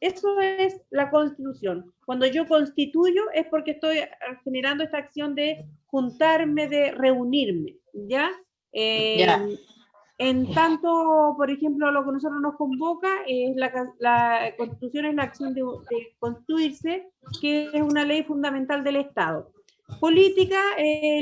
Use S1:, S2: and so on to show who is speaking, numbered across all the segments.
S1: Eso es la Constitución. Cuando yo constituyo es porque estoy generando esta acción de juntarme, de reunirme, ¿ya?
S2: Ya.
S1: En tanto, por ejemplo, lo que nosotros nos convoca es la Constitución es la acción de constituirse, que es una ley fundamental del Estado. Política,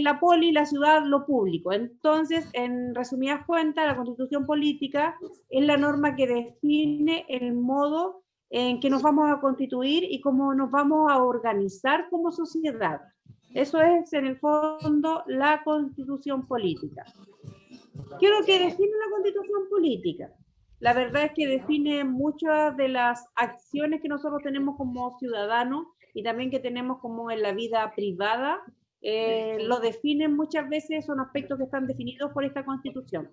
S1: la poli, la ciudad, lo público. Entonces, en resumidas cuentas, la Constitución política es la norma que define el modo en que nos vamos a constituir y cómo nos vamos a organizar como sociedad. Eso es, en el fondo, la Constitución política. ¿Qué es lo que define la Constitución política? La verdad es que define muchas de las acciones que nosotros tenemos como ciudadanos y también que tenemos como en la vida privada, lo definen muchas veces, son aspectos que están definidos por esta Constitución.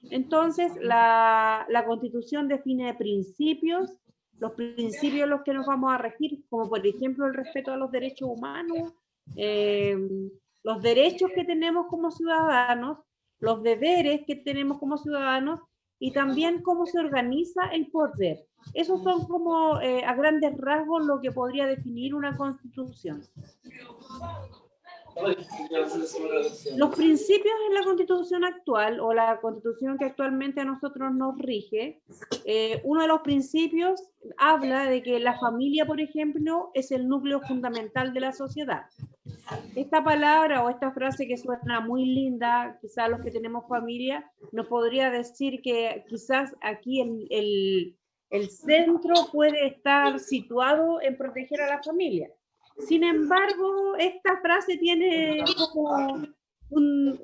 S1: Entonces, la Constitución define principios, los principios en los que nos vamos a regir, como por ejemplo el respeto a los derechos humanos, los derechos que tenemos como ciudadanos, los deberes que tenemos como ciudadanos y también cómo se organiza el poder. Esos son como a grandes rasgos lo que podría definir una constitución. Los principios en la constitución actual o la constitución que actualmente a nosotros nos rige, uno de los principios habla de que la familia, por ejemplo, es el núcleo fundamental de la sociedad. Esta palabra o esta frase que suena muy linda, quizás los que tenemos familia, nos podría decir que quizás aquí el centro puede estar situado en proteger a la familia. Sin embargo, esta frase tiene como un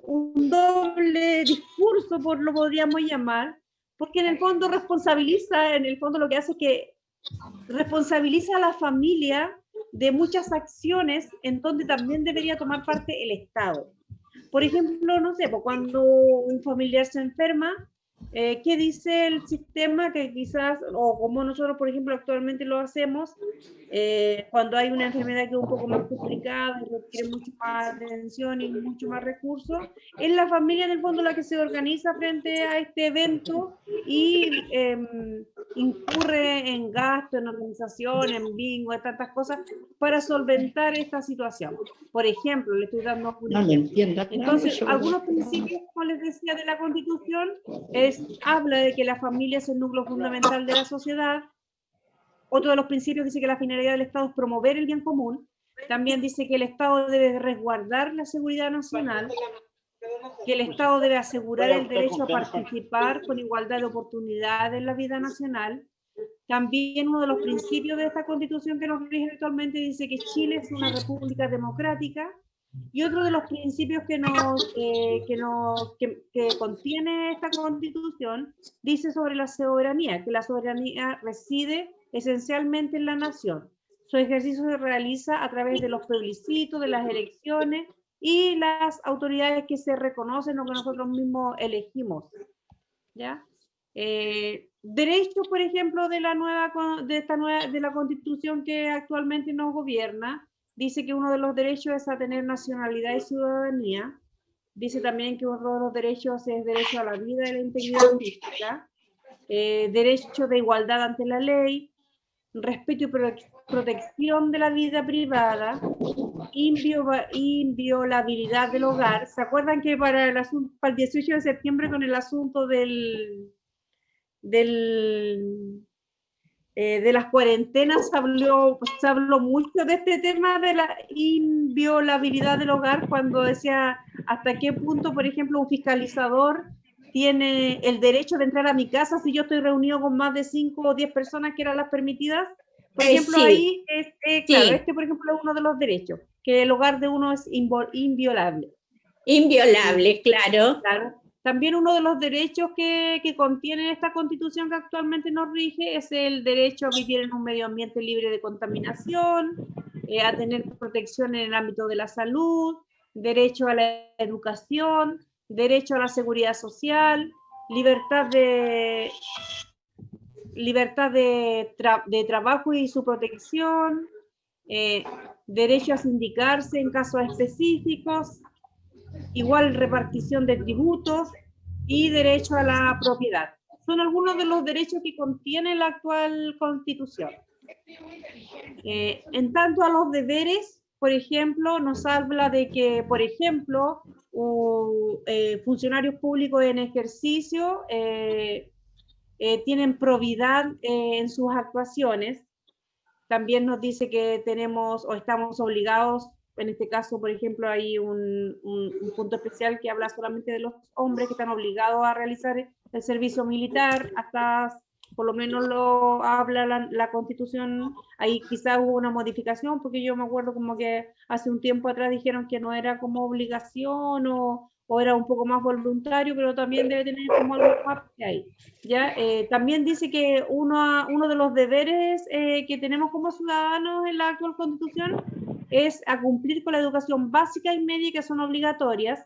S1: doble discurso, por lo podríamos llamar, porque en el fondo responsabiliza, en el fondo lo que hace es que responsabiliza a la familia de muchas acciones en donde también debería tomar parte el Estado. Por ejemplo, no sé, pues cuando un familiar se enferma, ¿qué dice el sistema? Que quizás, o como nosotros, por ejemplo, actualmente lo hacemos, cuando hay una enfermedad que es un poco más complicada y requiere mucho más atención y mucho más recursos, es la familia en el fondo la que se organiza frente a este evento y incurre en gasto, en organización, en bingo, en tantas cosas para solventar esta situación. Por ejemplo, le estoy dando un ejemplo. Entonces, algunos principios, como les decía, de la Constitución habla de que la familia es el núcleo fundamental de la sociedad. Otro de los principios dice que la finalidad del Estado es promover el bien común. También dice que el Estado debe resguardar la seguridad nacional, que el Estado debe asegurar el derecho a participar con igualdad de oportunidades en la vida nacional. También uno de los principios de esta Constitución que nos rige actualmente dice que Chile es una república democrática. Y otro de los principios que contiene esta Constitución dice sobre la soberanía, que la soberanía reside esencialmente en la nación. Su ejercicio se realiza a través de los plebiscitos, de las elecciones y las autoridades que se reconocen o que nosotros mismos elegimos, ¿ya? Derechos, por ejemplo, de la Constitución que actualmente nos gobierna, dice que uno de los derechos es a tener nacionalidad y ciudadanía. Dice también que uno de los derechos es derecho a la vida y la integridad física, derecho de igualdad ante la ley, respeto y protección de la vida privada, inviolabilidad del hogar. ¿Se acuerdan que para el 18 de septiembre con el asunto de las cuarentenas se habló mucho de este tema de la inviolabilidad del hogar, cuando decía hasta qué punto, por ejemplo, un fiscalizador tiene el derecho de entrar a mi casa si yo estoy reunido con más de 5 o 10 personas que eran las permitidas. Por ejemplo, sí. Ahí, claro, sí. Por ejemplo, es uno de los derechos, que el hogar de uno es inviolable.
S2: Inviolable, claro.
S1: Claro. También uno de los derechos que contiene esta Constitución que actualmente nos rige es el derecho a vivir en un medio ambiente libre de contaminación, a tener protección en el ámbito de la salud, derecho a la educación, derecho a la seguridad social, libertad de trabajo y su protección, derecho a sindicarse en casos específicos, igual repartición de tributos y derecho a la propiedad. Son algunos de los derechos que contiene la actual Constitución. En tanto a los deberes, por ejemplo, nos habla de que, por ejemplo, funcionarios públicos en ejercicio tienen probidad en sus actuaciones. También nos dice que tenemos o estamos obligados, en este caso, por ejemplo, hay un punto especial que habla solamente de los hombres que están obligados a realizar el servicio militar, hasta por lo menos lo habla la Constitución. Ahí quizás hubo una modificación, porque yo me acuerdo como que hace un tiempo atrás dijeron que no era como obligación o era un poco más voluntario, pero también debe tener como algo más que hay. ¿Ya? También dice que uno de los deberes que tenemos como ciudadanos en la actual Constitución es a cumplir con la educación básica y media, que son obligatorias.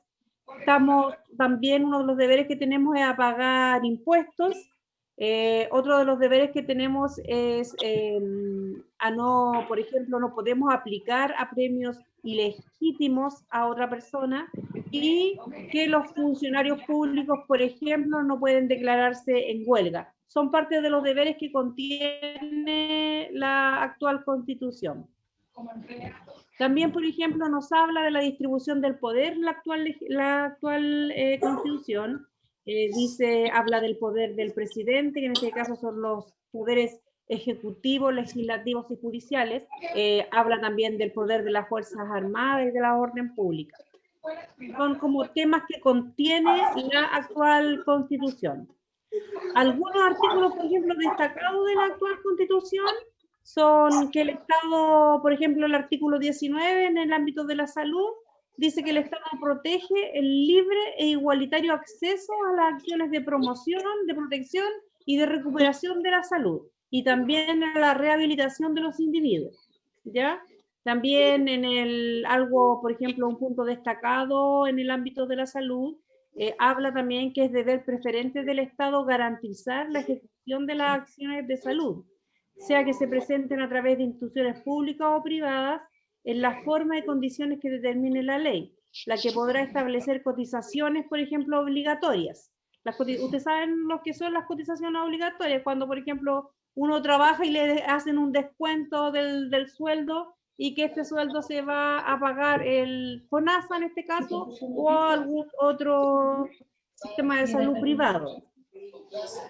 S1: También uno de los deberes que tenemos es a pagar impuestos. Otro de los deberes que tenemos es por ejemplo, no podemos aplicar a premios ilegítimos a otra persona, y que los funcionarios públicos, por ejemplo, no pueden declararse en huelga. Son parte de los deberes que contiene la actual Constitución. También, por ejemplo, nos habla de la distribución del poder la actual Constitución. Habla del poder del presidente, que en este caso son los poderes ejecutivos, legislativos y judiciales. Habla también del poder de las Fuerzas Armadas y de la orden pública. Son como temas que contiene la actual Constitución. Algunos artículos, por ejemplo, destacados de la actual Constitución son que el Estado, por ejemplo, el artículo 19 en el ámbito de la salud, dice que el Estado protege el libre e igualitario acceso a las acciones de promoción, de protección y de recuperación de la salud, y también a la rehabilitación de los individuos, ¿ya? También por ejemplo, un punto destacado en el ámbito de la salud, habla también que es deber preferente del Estado garantizar la ejecución de las acciones de salud, sea que se presenten a través de instituciones públicas o privadas, en la forma y condiciones que determine la ley, la que podrá establecer cotizaciones, por ejemplo, obligatorias. Ustedes saben lo que son las cotizaciones obligatorias, cuando, por ejemplo, uno trabaja y le hacen un descuento del sueldo, y que este sueldo se va a pagar el FONASA en este caso, o algún otro sistema de salud privado.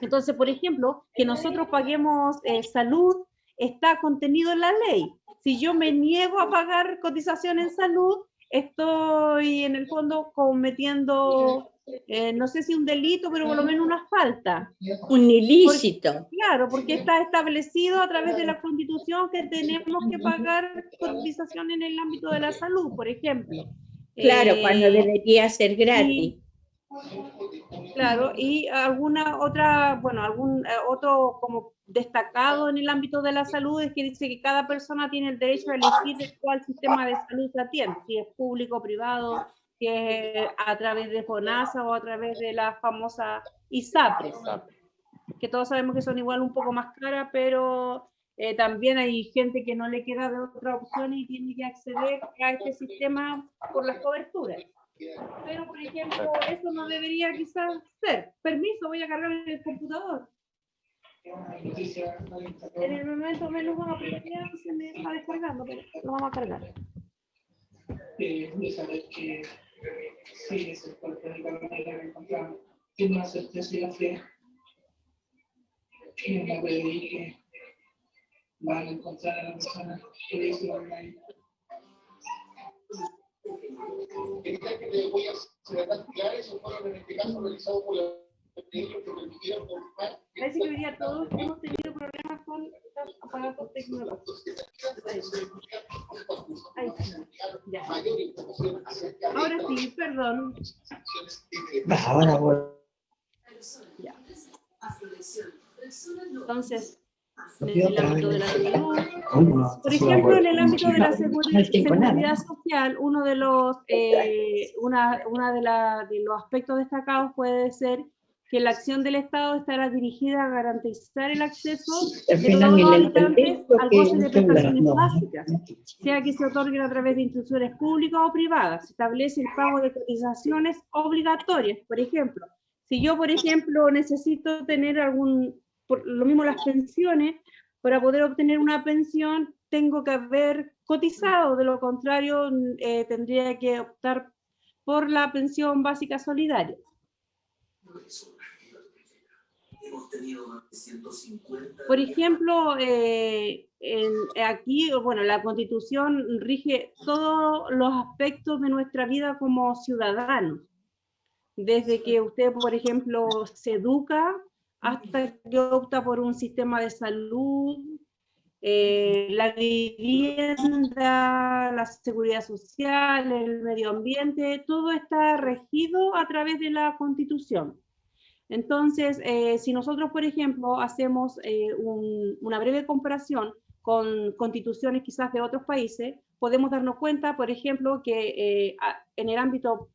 S1: Entonces, por ejemplo, que nosotros paguemos salud está contenido en la ley. Si yo me niego a pagar cotización en salud, estoy en el fondo cometiendo, no sé si un delito, pero por lo menos una falta.
S2: Un ilícito.
S1: Claro, porque está establecido a través de la Constitución que tenemos que pagar cotización en el ámbito de la salud, por ejemplo.
S2: Claro, cuando debería ser gratis.
S1: Claro, y algún otro como destacado en el ámbito de la salud es que dice que cada persona tiene el derecho a elegir cuál sistema de salud se atiende, si es público o privado, si es a través de FONASA o a través de la famosa ISAPRES, que todos sabemos que son igual un poco más caras, pero también hay gente que no le queda de otra opción y tiene que acceder a este sistema por las coberturas. Pero, por ejemplo, eso no debería quizás ser. Permiso, voy a cargar el computador. En el momento menos vamos a apreciar, se me está descargando, pero lo vamos a cargar.
S3: De saber que sí, es el cuerpo de la manera que encontramos. Tiene una certeza y la fe que la PDI que van a encontrar a la persona que dice la verdad.
S1: Parece que hoy día todos hemos tenido problemas con los aparatos tecnológicos. Ahí está. Ya. Ahora sí, perdón.
S4: Ahora voy.
S1: Ya. Entonces, en el ámbito de la salud, por ejemplo, en el ámbito de la seguridad social, uno de los de los aspectos destacados puede ser que la acción del Estado estará dirigida a garantizar el acceso de todos los habitantes al goce de prestaciones básicas, sea que se otorguen a través de instituciones públicas o privadas. Se establece el pago de cotizaciones obligatorias. Por ejemplo, si yo, por ejemplo, necesito tener por lo mismo las pensiones, para poder obtener una pensión tengo que haber cotizado, de lo contrario tendría que optar por la pensión básica solidaria. Por ejemplo, aquí, bueno, la Constitución rige todos los aspectos de nuestra vida como ciudadanos. Desde que usted, por ejemplo, se educa hasta que opta por un sistema de salud, la vivienda, la seguridad social, el medio ambiente, todo está regido a través de la Constitución. Entonces, si nosotros, por ejemplo, hacemos una breve comparación con constituciones quizás de otros países, podemos darnos cuenta, por ejemplo, que en el ámbito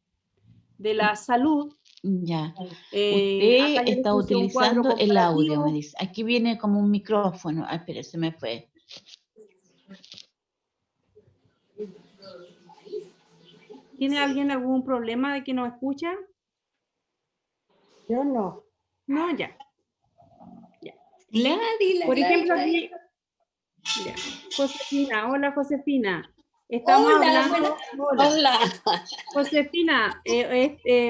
S1: de la salud,
S5: Ya. Usted está utilizando el audio, me dice. Aquí viene como un micrófono. Ay, espera, se me fue.
S1: ¿Tiene alguien algún problema de que no escucha?
S2: Yo no.
S1: No, ya.
S2: Gladys,
S1: Por ejemplo, aquí, ya. Josefina, hola Josefina. Estamos hablando.
S2: Hola.
S1: Josefina,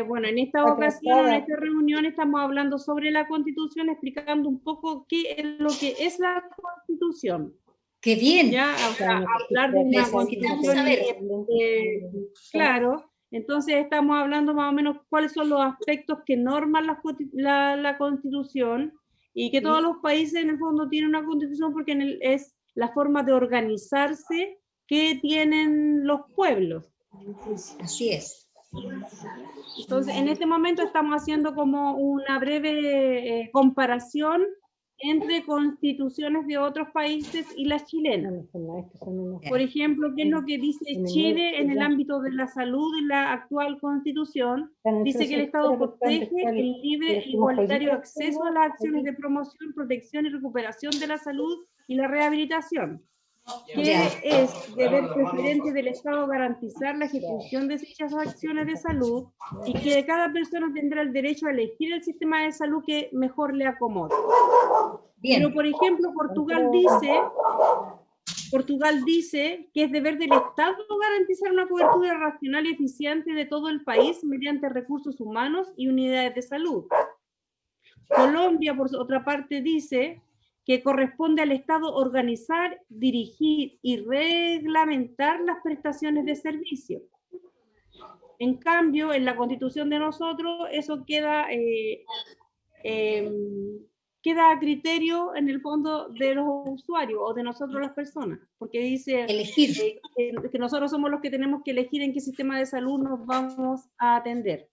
S1: bueno, en esta ocasión, en esta reunión, estamos hablando sobre la Constitución, explicando un poco qué es lo que es la Constitución.
S2: ¡Qué bien!
S1: Ya, o sea, hablar de una Constitución, claro. Entonces estamos hablando más o menos cuáles son los aspectos que norman la Constitución, y que todos los países en el fondo tienen una Constitución porque es la forma de organizarse que tienen los pueblos.
S2: Así es.
S1: Entonces, en este momento estamos haciendo como una breve comparación entre constituciones de otros países y las chilenas. Por ejemplo, ¿qué es lo que dice Chile en el ámbito de la salud en la actual Constitución? Dice que el Estado protege el libre e igualitario acceso a las acciones de promoción, protección y recuperación de la salud y la rehabilitación. Que es deber preferente del Estado garantizar la ejecución de dichas acciones de salud, y que cada persona tendrá el derecho a elegir el sistema de salud que mejor le acomode. Bien. Pero, por ejemplo, Portugal dice que es deber del Estado garantizar una cobertura racional y eficiente de todo el país mediante recursos humanos y unidades de salud. Colombia, por otra parte, dice que corresponde al Estado organizar, dirigir y reglamentar las prestaciones de servicio. En cambio, en la Constitución de nosotros, eso queda a criterio, en el fondo, de los usuarios o de nosotros las personas, porque dice que nosotros somos los que tenemos que elegir en qué sistema de salud nos vamos a atender.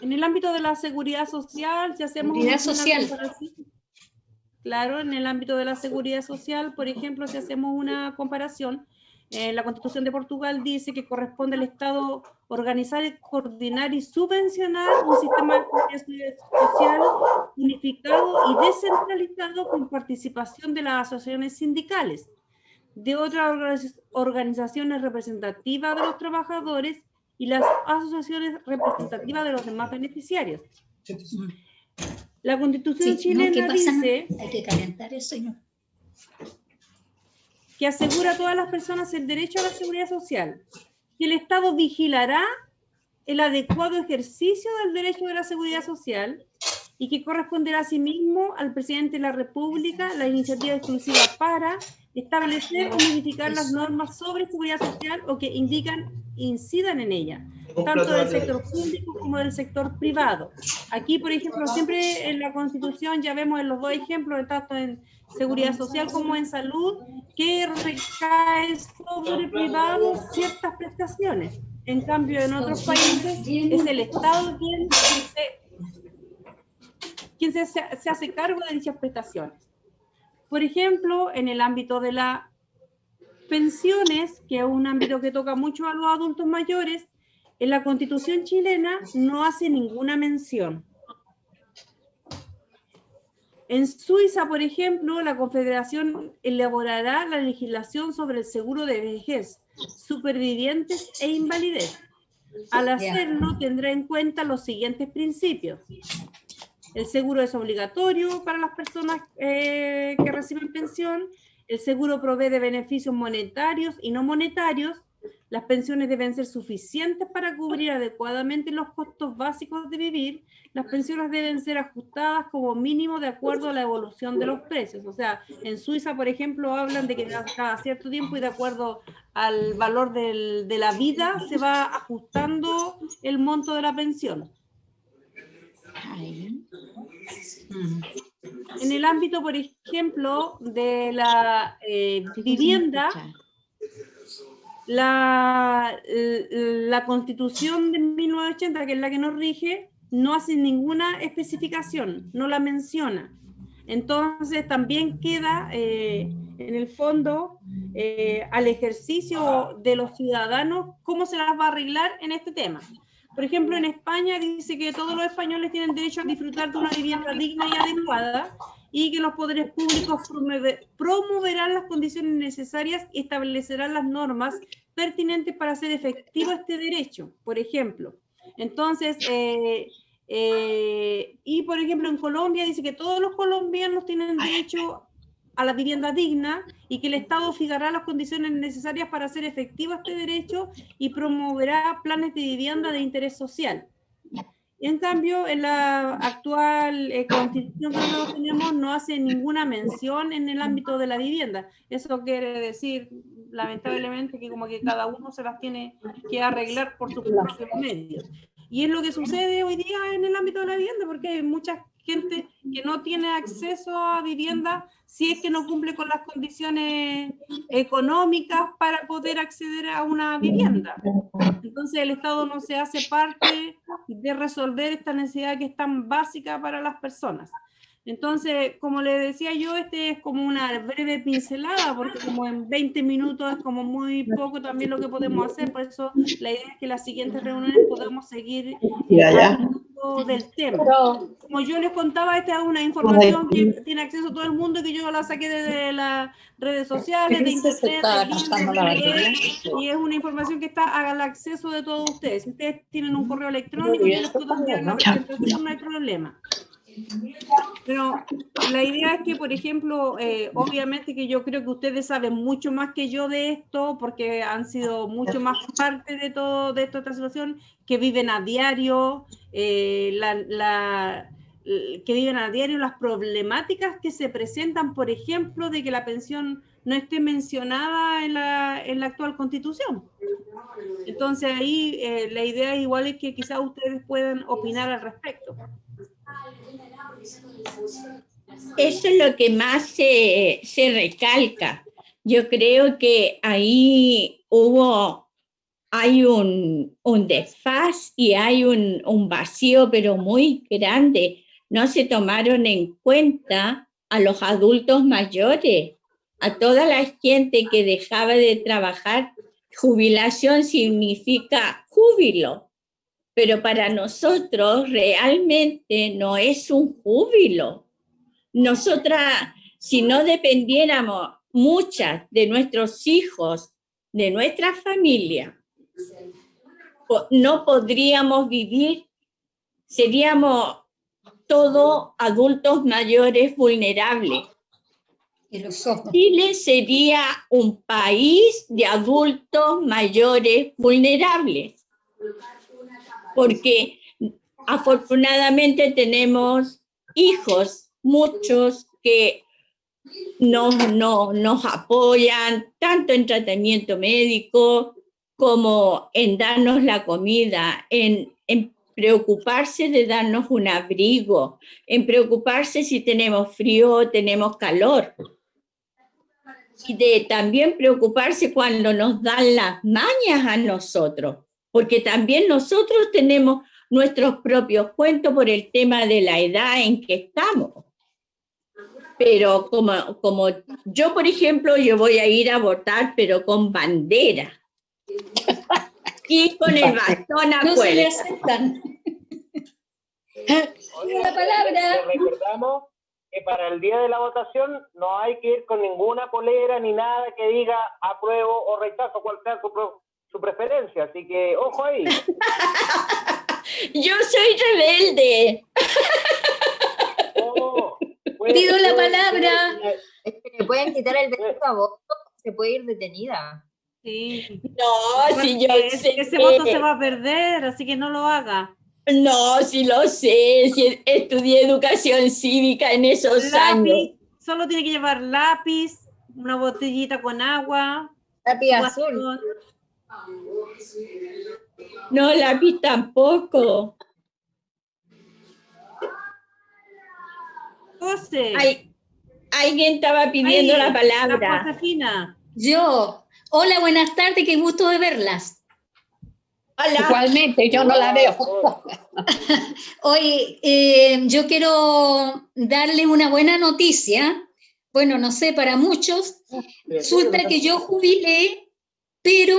S1: En el ámbito de la seguridad social, si hacemos una comparación, claro, en el ámbito de la seguridad social, por ejemplo, si hacemos una comparación, la Constitución de Portugal dice que corresponde al Estado organizar, coordinar y subvencionar un sistema de seguridad social unificado y descentralizado con participación de las asociaciones sindicales, de otras organizaciones representativas de los trabajadores y las asociaciones representativas de los demás beneficiarios. La Constitución chilena dice que asegura a todas las personas el derecho a la seguridad social, que el Estado vigilará el adecuado ejercicio del derecho de la seguridad social y que corresponderá asimismo al presidente de la República la iniciativa exclusiva para establecer o modificar las normas sobre seguridad social o que incidan en ella, tanto del sector público como del sector privado. Aquí, por ejemplo, siempre en la Constitución ya vemos en los dos ejemplos, tanto en seguridad social como en salud, que recae sobre privados ciertas prestaciones. En cambio, en otros países es el Estado quien se hace cargo de dichas prestaciones. Por ejemplo, en el ámbito de las pensiones, que es un ámbito que toca mucho a los adultos mayores, en la Constitución chilena no hace ninguna mención. En Suiza, por ejemplo, la Confederación elaborará la legislación sobre el seguro de vejez, supervivientes e invalidez. Al hacerlo, tendrá en cuenta los siguientes principios. El seguro es obligatorio para las personas que reciben pensión. El seguro provee de beneficios monetarios y no monetarios. Las pensiones deben ser suficientes para cubrir adecuadamente los costos básicos de vivir. Las pensiones deben ser ajustadas como mínimo de acuerdo a la evolución de los precios. O sea, en Suiza, por ejemplo, hablan de que cada cierto tiempo y de acuerdo al valor de la vida se va ajustando el monto de la pensión.
S5: Ahí.
S1: En el ámbito, por ejemplo, de la vivienda, la Constitución de 1980, que es la que nos rige, no hace ninguna especificación, no la menciona. Entonces también queda en el fondo al ejercicio de los ciudadanos cómo se las va a arreglar en este tema. Por ejemplo, en España dice que todos los españoles tienen derecho a disfrutar de una vivienda digna y adecuada y que los poderes públicos promoverán las condiciones necesarias y establecerán las normas pertinentes para hacer efectivo este derecho, por ejemplo. Entonces, y por ejemplo en Colombia dice que todos los colombianos tienen derecho a la vivienda digna y que el Estado fijará las condiciones necesarias para hacer efectivo este derecho y promoverá planes de vivienda de interés social. En cambio, en la actual constitución que nosotros tenemos no hace ninguna mención en el ámbito de la vivienda. Eso quiere decir, lamentablemente, que como que cada uno se las tiene que arreglar por sus propios medios. Y es lo que sucede hoy día en el ámbito de la vivienda, porque hay mucha gente que no tiene acceso a vivienda si es que no cumple con las condiciones económicas para poder acceder a una vivienda. Entonces el Estado no se hace parte de resolver esta necesidad que es tan básica para las personas. Entonces, como le decía yo, este es como una breve pincelada, porque como en 20 minutos es como muy poco también lo que podemos hacer, por eso la idea es que en las siguientes reuniones podamos seguir hablando del tema. Como yo les contaba, esta es una información que tiene acceso a todo el mundo, que yo la saqué de las redes sociales, de internet, y es una información que está al acceso de todos ustedes. Si ustedes tienen un correo electrónico, yo les puedo enviar la presentación, no hay problema. Pero la idea es que, por ejemplo, obviamente que yo creo que ustedes saben mucho más que yo de esto, porque han sido mucho más parte de todo de esta situación, que viven a diario, que viven a diario las problemáticas que se presentan, por ejemplo, de que la pensión no esté mencionada en la actual Constitución. Entonces ahí la idea igual es que quizás ustedes puedan opinar al respecto.
S6: Eso es lo que más se recalca. Yo creo que ahí hay un desfaz y hay un vacío, pero muy grande. No se tomaron en cuenta a los adultos mayores, a toda la gente que dejaba de trabajar. Jubilación significa júbilo. Pero para nosotros realmente no es un júbilo. Nosotras, si no dependiéramos muchas de nuestros hijos, de nuestra familia, no podríamos vivir, seríamos todos adultos mayores vulnerables. Chile sería un país de adultos mayores vulnerables. Porque afortunadamente tenemos hijos, muchos que nos apoyan tanto en tratamiento médico como en darnos la comida, en preocuparse de darnos un abrigo, en preocuparse si tenemos frío o tenemos calor. Y de también preocuparse cuando nos dan las mañas a nosotros. Porque también nosotros tenemos nuestros propios cuentos por el tema de la edad en que estamos. Pero como yo, por ejemplo, yo voy a ir a votar, pero con bandera. Y con el bastón a
S2: No se le
S6: cuerda.
S2: aceptan.
S7: La palabra. Recordamos que para el día de la votación no hay que ir con ninguna polera ni nada que diga apruebo o rechazo, cual sea su preferencia, así que ojo ahí.
S6: Yo soy rebelde.
S7: No,
S2: Pido la palabra.
S8: Es que le pueden quitar el derecho a voto, se puede ir detenida.
S1: Sí.
S6: No, si yo
S1: Porque
S6: sé
S1: ese
S6: que-
S1: voto se va a perder, así que no lo haga.
S6: No, si lo sé, si estudié educación cívica en esos años.
S1: Lápiz, solo tiene que llevar lápiz, una botellita con agua,
S8: Lápiz
S1: su
S8: azul.
S1: bastón.
S6: No, lápiz tampoco.
S1: José,
S6: Ay, alguien estaba pidiendo
S1: ahí,
S6: la palabra.
S1: Josefina.
S2: Yo. Hola, buenas tardes, qué gusto de verlas.
S6: Hola.
S9: Igualmente, yo no la veo.
S2: Hoy yo quiero darle una buena noticia. Bueno, no sé, para muchos. Resulta que yo jubilé, pero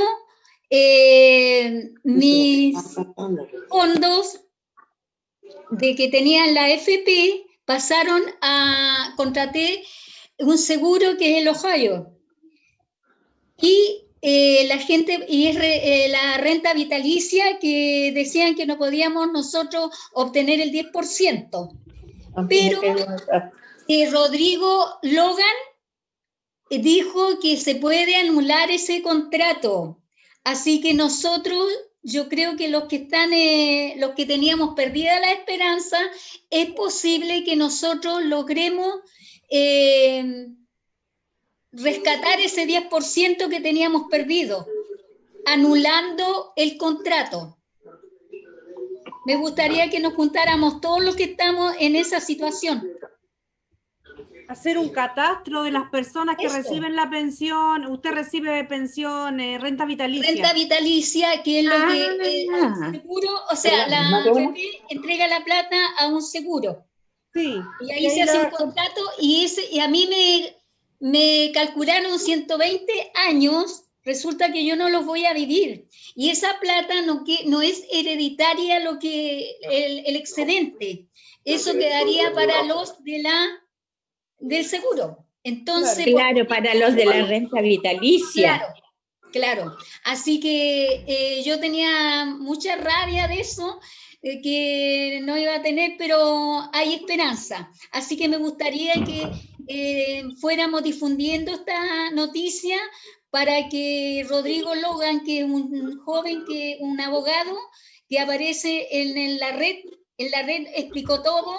S2: mis fondos de que tenía en la AFP pasaron a contraté un seguro que es el Ohio. Y la gente, y es la renta vitalicia que decían que no podíamos nosotros obtener el 10%. Pero Rodrigo Logan dijo que se puede anular ese contrato. Así que nosotros, yo creo que los que están, los que teníamos perdida la esperanza, es posible que nosotros logremos rescatar ese 10% que teníamos perdido, anulando el contrato. Me gustaría que nos juntáramos todos los que estamos en esa situación.
S1: Hacer un catastro de las personas que
S2: Eso.
S1: reciben la pensión. Usted recibe pensión, renta vitalicia.
S2: Renta vitalicia, que es lo que el seguro, o sea, la AFP entrega la plata a un seguro.
S1: Sí.
S2: Y ahí se hace un contrato y a mí me calcularon 120 años, resulta que yo no los voy a vivir. Y esa plata no es hereditaria el excedente. Eso quedaría para los del seguro. Entonces,
S6: Claro, para los de la renta vitalicia.
S2: Claro. Así que yo tenía mucha rabia de eso, que no iba a tener, pero hay esperanza. Así que me gustaría que fuéramos difundiendo esta noticia para que Rodrigo Logan, que es un joven, un abogado que aparece en la red explicó todo,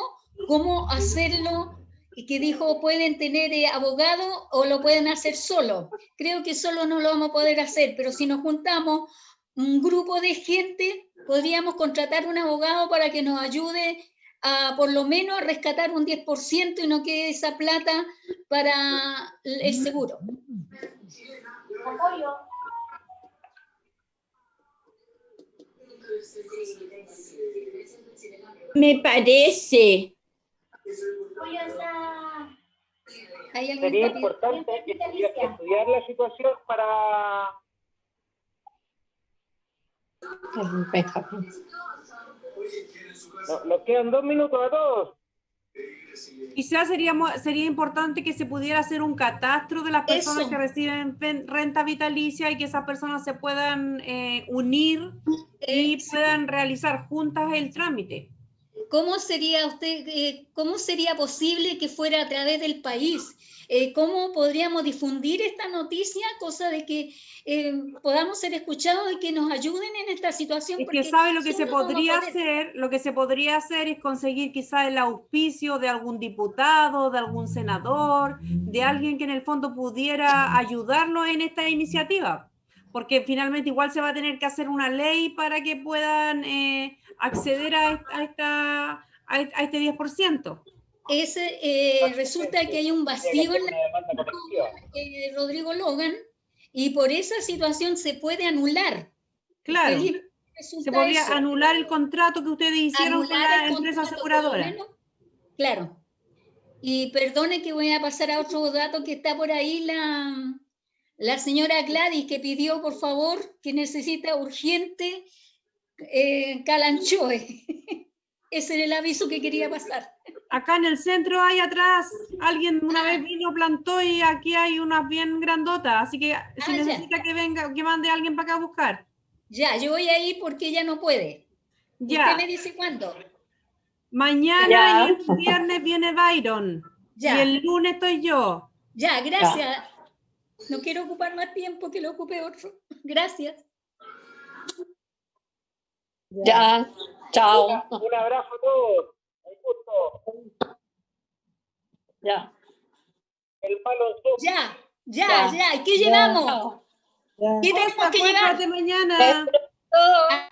S2: cómo hacerlo, y que dijo pueden tener abogado o lo pueden hacer solo. Creo que solo no lo vamos a poder hacer, pero si nos juntamos un grupo de gente, podríamos contratar un abogado para que nos ayude a por lo menos a rescatar un 10% y no quede esa plata para el seguro.
S6: Me parece.
S7: Sería importante estudiar la situación para... Nos quedan 2 minutos a todos.
S1: Quizás sería importante que se pudiera hacer un catastro de las personas que reciben renta vitalicia y que esas personas se puedan unir y puedan realizar juntas el trámite.
S2: ¿Cómo sería posible que fuera a través del país? ¿Cómo podríamos difundir esta noticia? Cosa de que podamos ser escuchados y que nos ayuden en esta situación.
S1: Es que sabe lo que se podría hacer, lo que se podría hacer es conseguir quizás el auspicio de algún diputado, de algún senador, de alguien que en el fondo pudiera ayudarnos en esta iniciativa, porque finalmente igual se va a tener que hacer una ley para que puedan acceder a este 10%.
S2: Resulta que hay un vacío en Rodrigo Logan y por esa situación se puede anular.
S1: Claro, se podría anular el contrato que ustedes hicieron con la empresa aseguradora.
S2: Claro. Y perdone que voy a pasar a otro dato que está por ahí, la señora Gladys, que pidió, por favor, que necesita urgente Calanchoe. Ese era el aviso que quería pasar.
S1: Acá en el centro hay atrás, alguien una vez vino, plantó y aquí hay unas bien grandotas, así que si necesita que venga, que mande a alguien para acá a buscar.
S2: Ya, yo voy a ir porque ella no puede.
S1: Ya.
S2: ¿Usted me dice cuándo?
S1: Mañana
S9: Ya.
S1: y el viernes viene Byron.
S2: Ya.
S1: Y el lunes estoy yo.
S2: Ya, gracias. No quiero ocupar más tiempo, que lo ocupe otro. Gracias.
S9: Ya, chao.
S7: Un abrazo a todos. Un gusto.
S9: Ya.
S7: El palo en su.
S2: Ya. ¿Qué llevamos?
S9: Chao.
S2: ¿Qué tenemos que llevar?
S1: Acuérdate mañana.
S8: Todo.